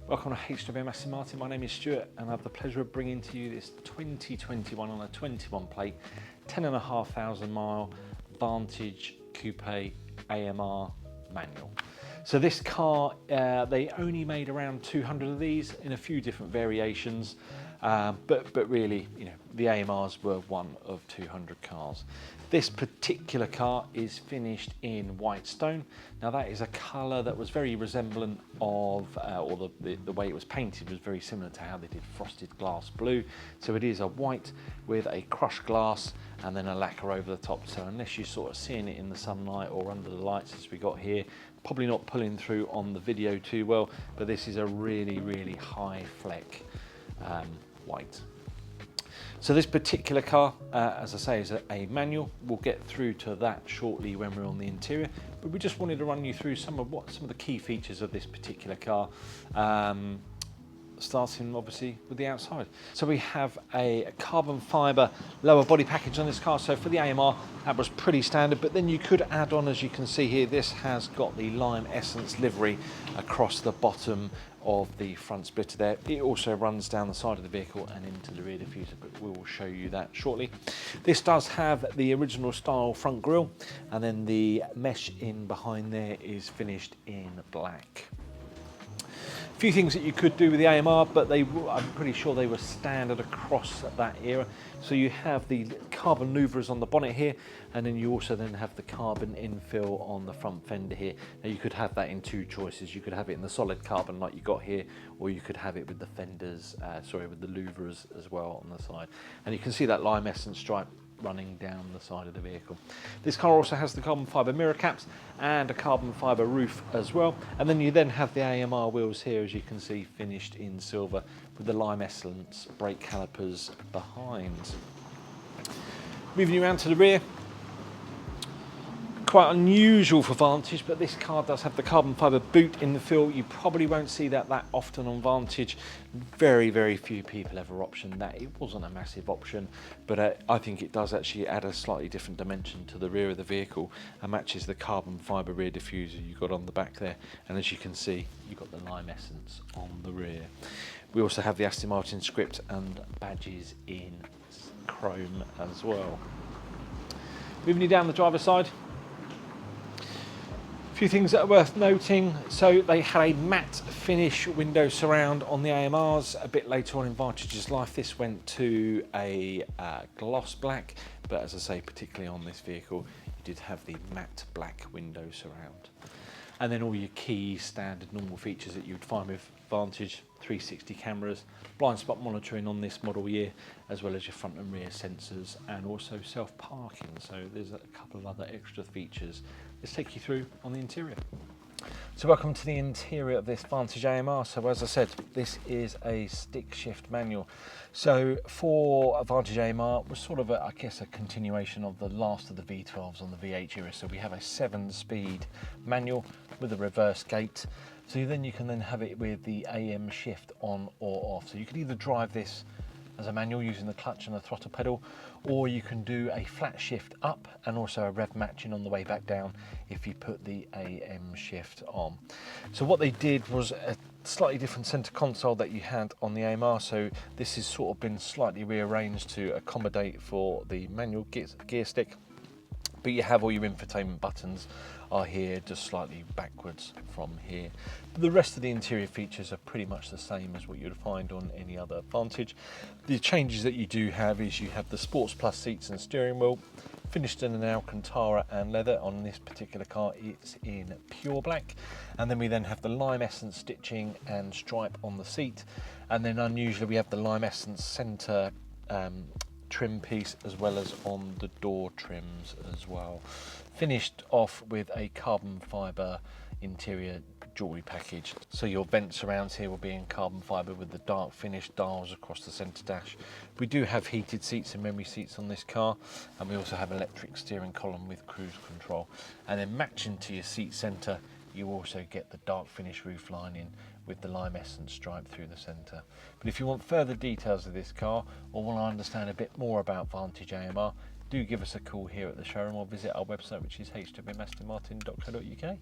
Welcome to HWM Aston Martin. My name is Stuart and I have the pleasure of bringing to you this 2021 on a 21 plate, 10,500 mile Vantage Coupe AMR manual. So this car, they only made around 200 of these in a few different variations, but really, you know, the AMRs were one of 200 cars. This particular car is finished in white stone. Now that is a colour that was very resemblant of, or the way it was painted was very similar to how they did frosted glass blue. So it is a white with a crushed glass and then a lacquer over the top. So unless you're sort of seeing it in the sunlight or under the lights as we got here, probably not pulling through on the video too well, but this is a really, really high fleck white. So this particular car, as I say, is a manual. We'll get through to that shortly when we're on the interior, but we just wanted to run you through some of the key features of this particular car, starting obviously with the outside. So we have a carbon fibre lower body package on this car. So for the AMR, that was pretty standard, but then you could add on, as you can see here, this has got the Lime Essence livery across the bottom of the front splitter there. It also runs down the side of the vehicle and into the rear diffuser, but we will show you that shortly. This does have the original style front grille, and then the mesh in behind there is finished in black. A few things that you could do with the AMR, but I'm pretty sure they were standard across that era. So you have the carbon louvers on the bonnet here, and then you also then have the carbon infill on the front fender here. Now you could have that in two choices. You could have it in the solid carbon like you got here, or you could have it with the fenders, with the louvers as well on the side. And you can see that Lime Essence stripe running down the side of the vehicle. This car also has the carbon fibre mirror caps and a carbon fibre roof as well. And then you then have the AMR wheels here, as you can see, finished in silver with the Lime Essence brake calipers behind. Moving you around to the rear, quite unusual for Vantage, but this car does have the carbon fibre boot in the fill. You probably won't see that often on Vantage. Very, very few people ever option that. It wasn't a massive option, but I think it does actually add a slightly different dimension to the rear of the vehicle and matches the carbon fibre rear diffuser you got on the back there. And as you can see, you've got the Lime Essence on the rear. We also have the Aston Martin script and badges in chrome as well. Moving you down the driver's side, few things that are worth noting. So they had a matte finish window surround on the AMRs. A bit later on in Vantage's life, this went to a gloss black, but as I say, particularly on this vehicle, you did have the matte black window surround. And then all your key standard normal features that you would find with Vantage: 360 cameras, blind spot monitoring on this model year, as well as your front and rear sensors, and also self-parking. So there's a couple of other extra features. Let's take you through on the interior. So welcome to the interior of this Vantage AMR. So as I said, this is a stick shift manual. So for a Vantage AMR, was sort of I guess a continuation of the last of the V12s on the V8 era. So we have a 7-speed manual with a reverse gate. So then you can then have it with the AM shift on or off. So you could either drive this as a manual using the clutch and the throttle pedal, or you can do a flat shift up and also a rev matching on the way back down if you put the AM shift on. So what they did was a slightly different center console that you had on the AMR. So this has sort of been slightly rearranged to accommodate for the manual gear stick, but you have all your infotainment buttons are here, just slightly backwards from here. But the rest of the interior features are pretty much the same as what you'd find on any other Vantage. The changes that you do have is you have the Sports Plus seats and steering wheel, finished in an Alcantara and leather. On this particular car, it's in pure black. And then we then have the Lime Essence stitching and stripe on the seat. And then unusually, we have the Lime Essence center trim piece, as well as on the door trims as well. Finished off with a carbon fibre interior jewellery package. So your vent surrounds here will be in carbon fibre with the dark finish dials across the centre dash. We do have heated seats and memory seats on this car, and we also have electric steering column with cruise control. And then matching to your seat centre, you also get the dark finish roof lining with the Lime Essence stripe through the centre. But if you want further details of this car or want to understand a bit more about Vantage AMR, do give us a call here at the showroom or visit our website, which is hwmastonmartin.co.uk.